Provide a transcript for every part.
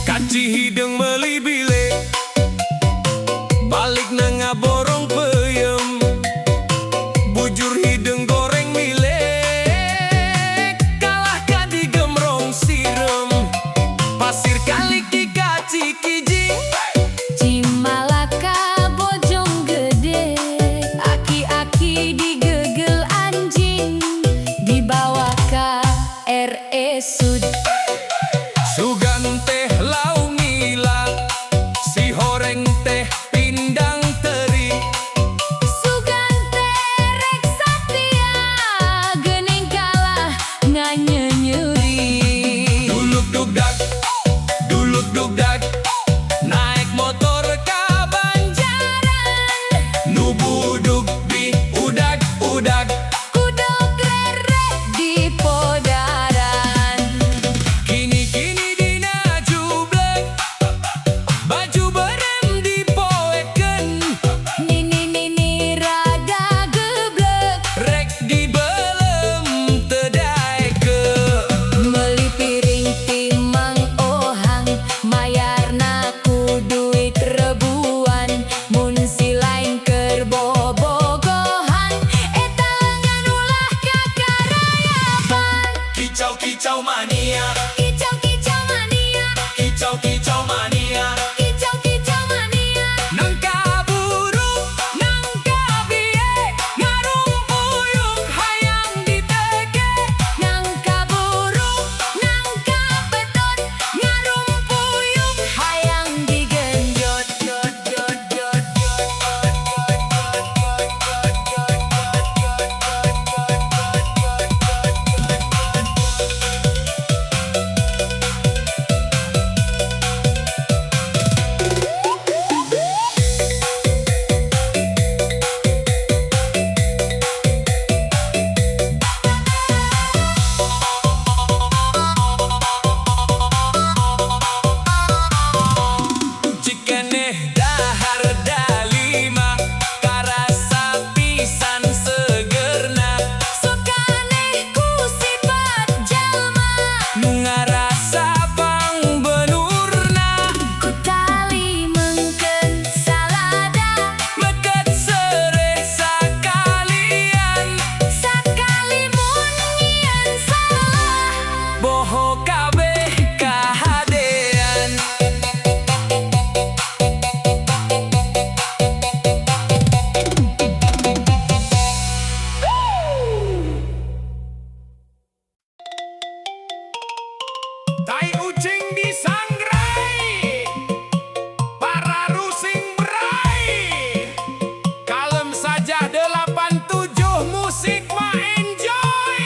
Kaci hidung meli bile balik nengah borong peyem bujur hidung goreng mile kalah kadi gemrong sirem pasir kali ki kaci kijing Cimalaka bojong gede aki-aki digegel anjing dibawa ka RSUD sugan teh lau ngila si horeng teh pindang teri sugan terek satia geuning kalah nganyenyeri duluk dugdag naik motor ka Banjaran nu budug di udag kudok lere di podaran kini dina jublek baju berem dipoeken nini rada geblek rek dibelem tedaeke meuli piring timang ohang mayarna ku duit rebuan mun si lain keur bobogohan eta lengan ulah kakarayapan kicau mania kicau mania kicau mania kicau mania nangka buru nangka bie ngarumpuyuk hayang diteke nangka burung nangka betot ngarumpuyuk hayang digenjot cikeneh dahar dalima karasa pisan segerna sukaneh ku sifat jalma nu ngarasa pang benurna ku tali mengkeun salada meket sereh sakalian sakali mun nyieun salah boho kabeh kahadean tai ucing disangrai para rusing berai kalem saja 87 musik mah enjoy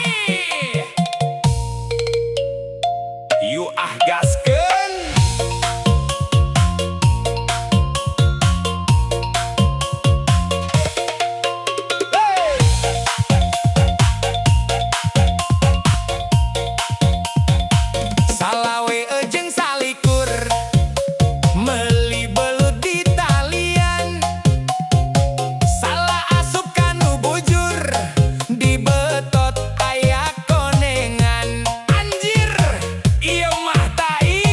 you gaskeun salawe ejeng salikur meuli belut di talian salah asup kanu bujur di betot aya konengan anjir ieu mah tai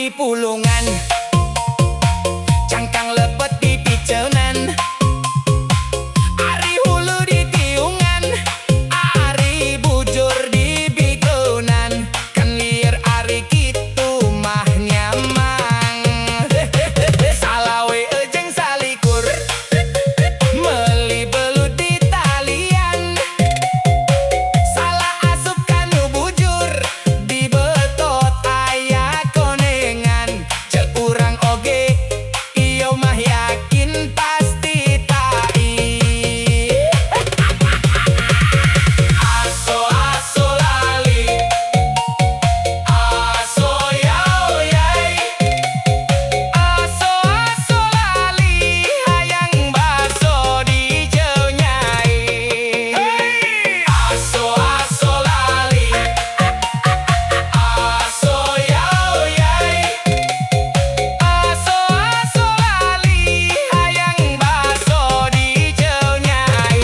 di pulungan, cangkang lepet di picenan, ari hulu di tiungan, ari bujur di bikunan, kan liar ari kitu mah nyamang. Salawe ejeng salikur, meli belut di talian, salah asup kanu bujur, di betot aya konengan. Cek urang oge, iyo mah yakin pasti tai. Aso aso lali, aso yau yai, aso aso lali, hayang baso di jeu nyai. Aso aso lali, aso yau yai, aso aso lali, hayang baso di jeu nyai.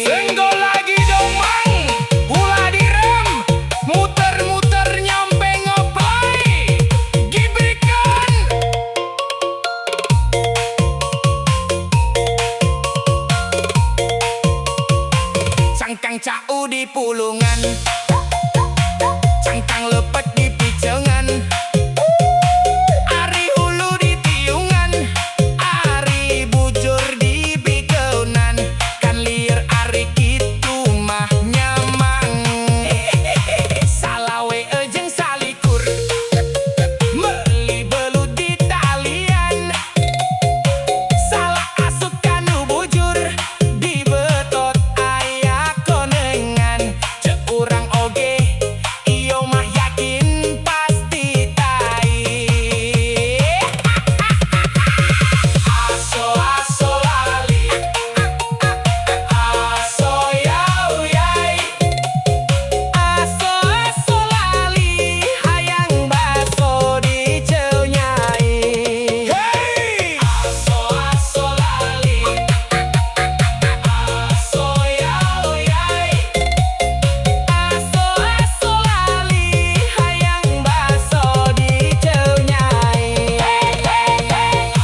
Senggol lagi dong mang, ulah direm, muter-muter nyampe ngoplay, gibrikan. Cangkang cau di pulungan, cangkang lepet di picengan, ari hulu di tiungan, ari bujur di bikunan, kan liar ari kitu mah nyamang. Salawe ejeng salikur, meli belut di talian, salah asup kanu bujur, di betot aya konengan. Cek urang oge, iyo mah yakin pasti tai. Aso aso lali, aso yau yai, aso aso lali, hayang baso di jeu nyai. Aso aso lali, aso yau yai, aso aso lali, hayang baso di jeu nyai.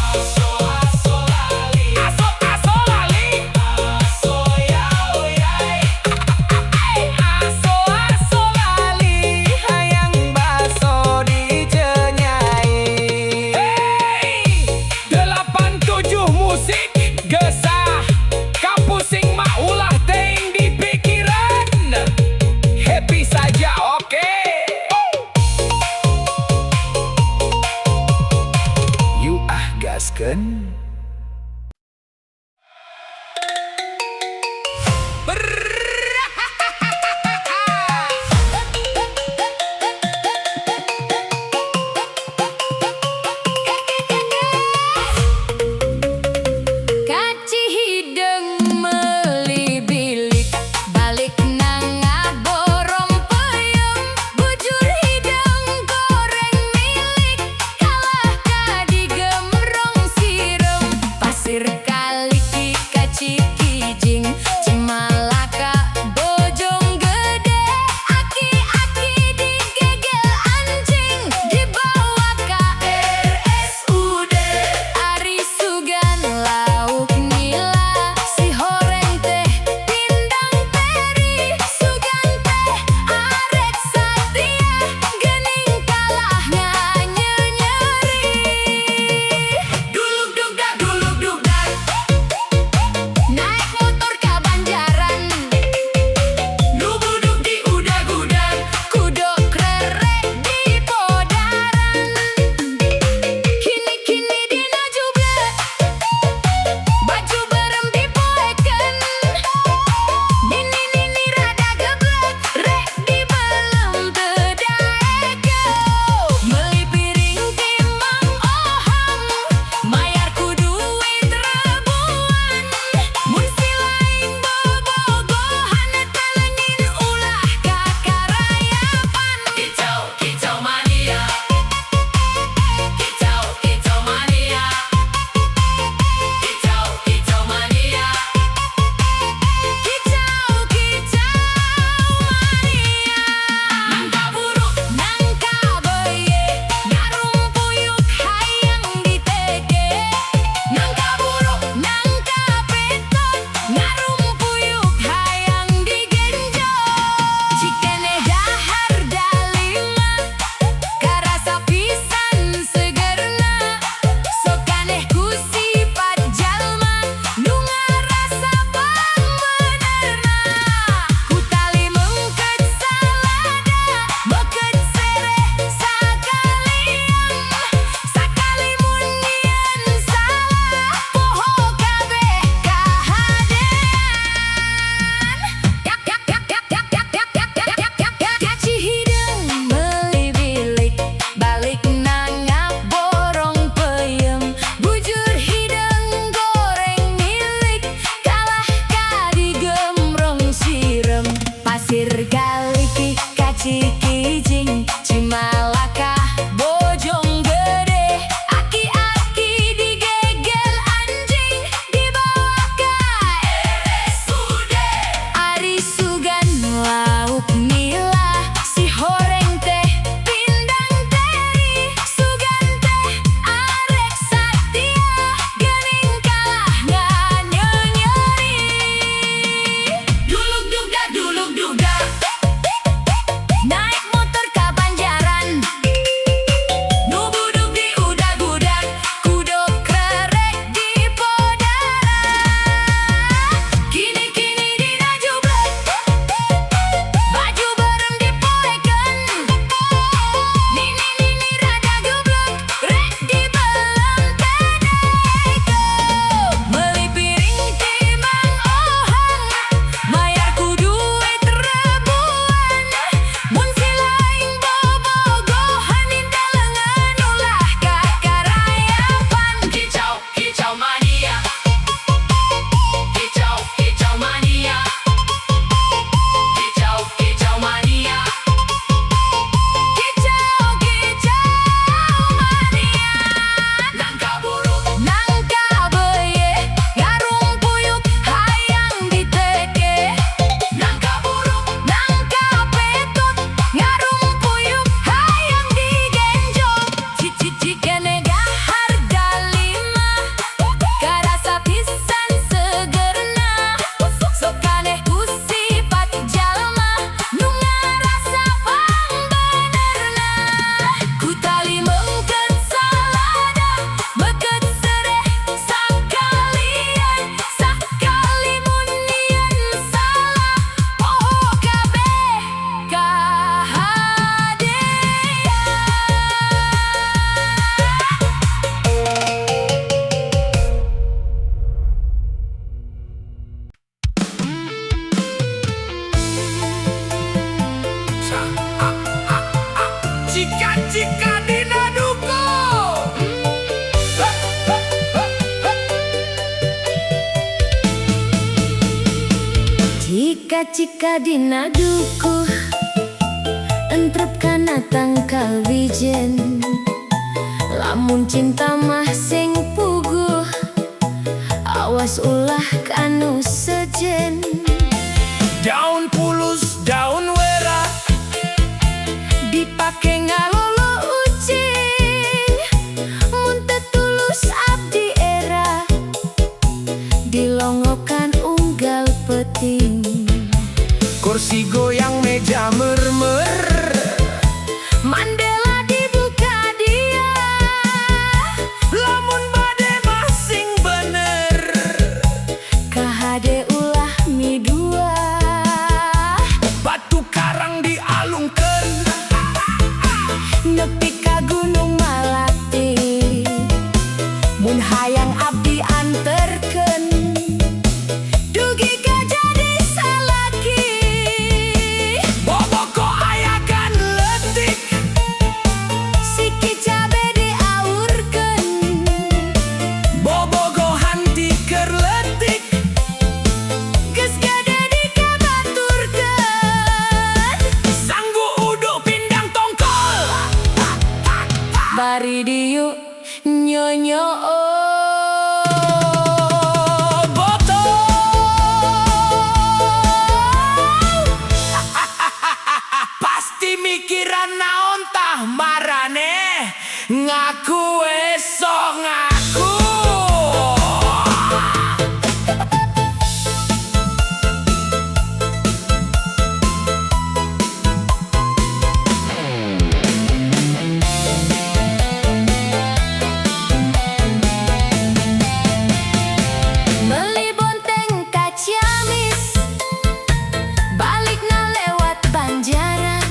Aso aso lali, aso aso lali, aso yau yai, aso aso lali, hayang baso di jeu nyai. 87 musik gesah, kapusing mah ulah teing di pikiran, happy saja oke. You gaskeun. Kaci hideng meli bilik, balik nang ngaborong peyem, bujur hideng goreng milik, kalah ka digemrong sirem. cika dina dukuh entrep kana tangkal wijen. Lamun cinta mah sing puguh, awas ulah kanu sejen. Daun pulus, daun wera, Dipake ngalolo ucing, mun teu tulus abdi era, dilongokan unggal peting. kursi goyang meja mermer, Mandela dibuka dia, lamun bade masing bener. kahade ulah mi dua. Batu karang dialungkeun, Nepi ka Gunung Malati, mun hayang abdi anterkeun, dugi ka jadi salaki. boboko ayakan letik, Siki cabe diaurkeun, bobogohan tiker letik. geus gade dikabaturkeun. Sanggu uduk pindang tongkol, Bari diu nyonyo botol. Pasti mikiran naon tah marane, ngaku esok ngaku. Meuli bonteng ka Ciamis, balikna lewat Banjaran.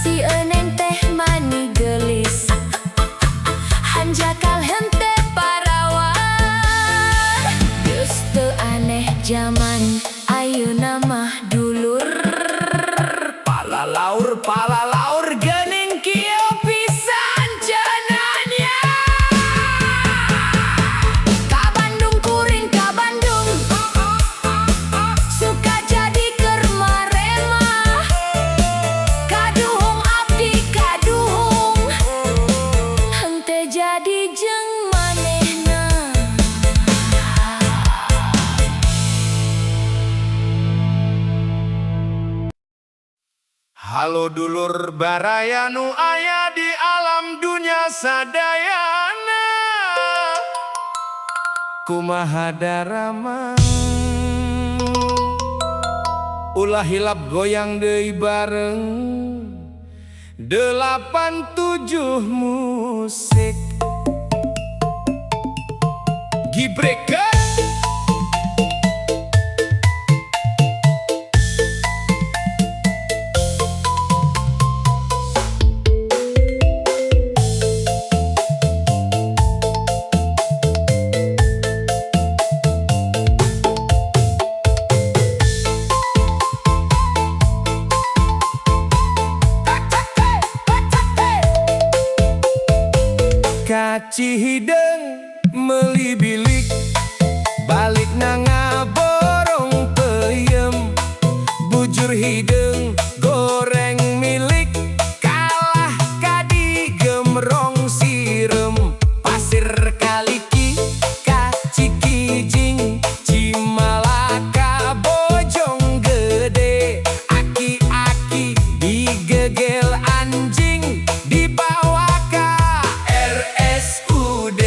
Si Eneng teh mani gelis, hanjakal hente parawan. Geus teu aneh jaman ayeuna mah dulur. Pala laur geuning kieu pisan cenanya. Ka Bandung kuring ka Bandung, suka jadi keur marema. Kaduhung abdi kaduhung, henteu jadi jeung manehna. Halo dulur baraya nu aya di alam dunya sadayana, kumaha darama, ulah hilap goyang deui bareng 87 musik Gibreka. Kaci hideng meuli bilik, balik na ngaborong peuyeum. Bujur hideng goreng milik, kalah kadi gemrong sirem. Pasir kaliki kaci kijing, Cimalaka bojong gede. Aki-aki digegel anjing, dibawa ka RSUD.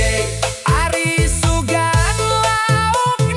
Ari sugan lauk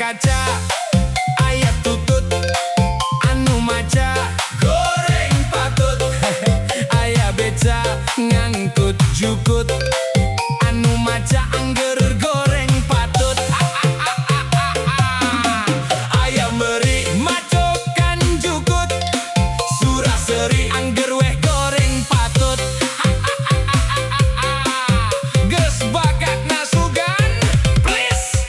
kaca, aya tutut, anu maca goreng patut. Aya beca ngangkut jukut, anu maca angger goreng patut. Aya meri macokan jukut, suraseri angger weh goreng patut. Geus bakat nasugan please.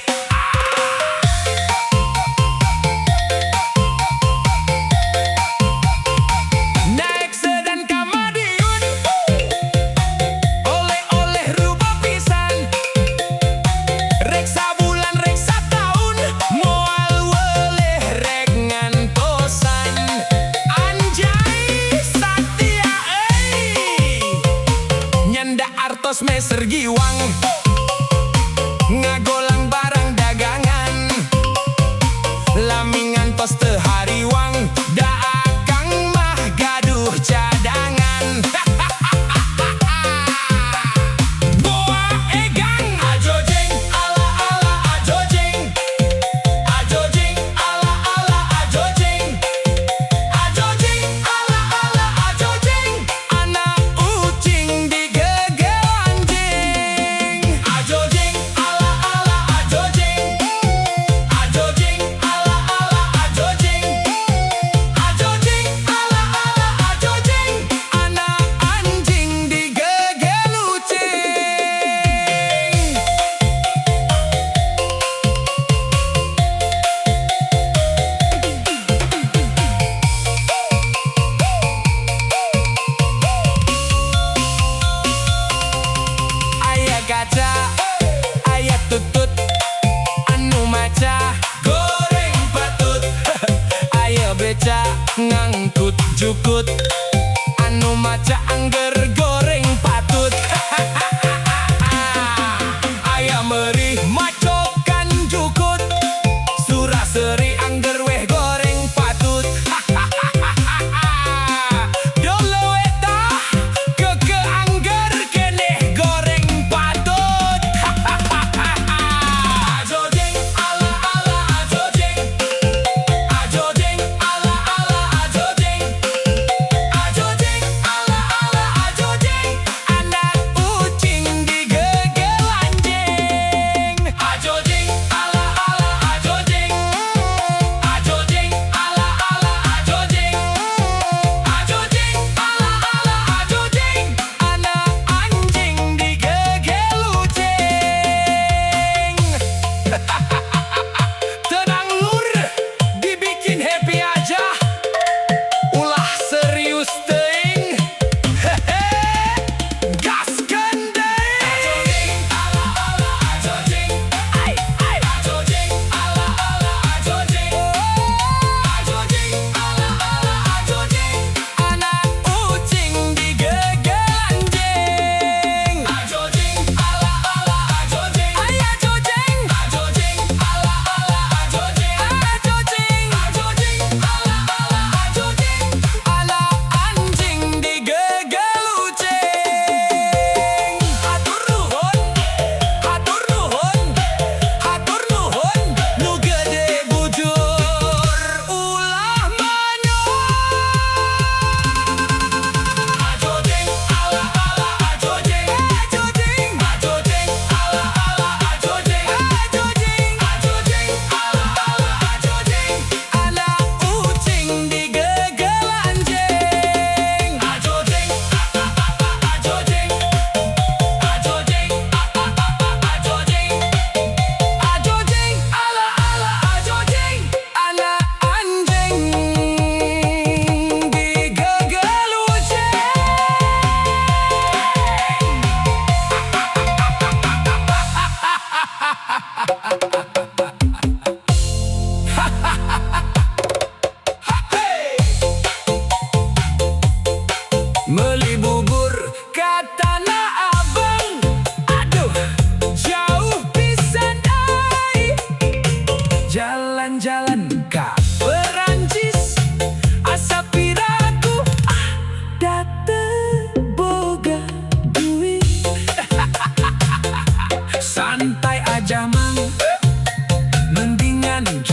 dan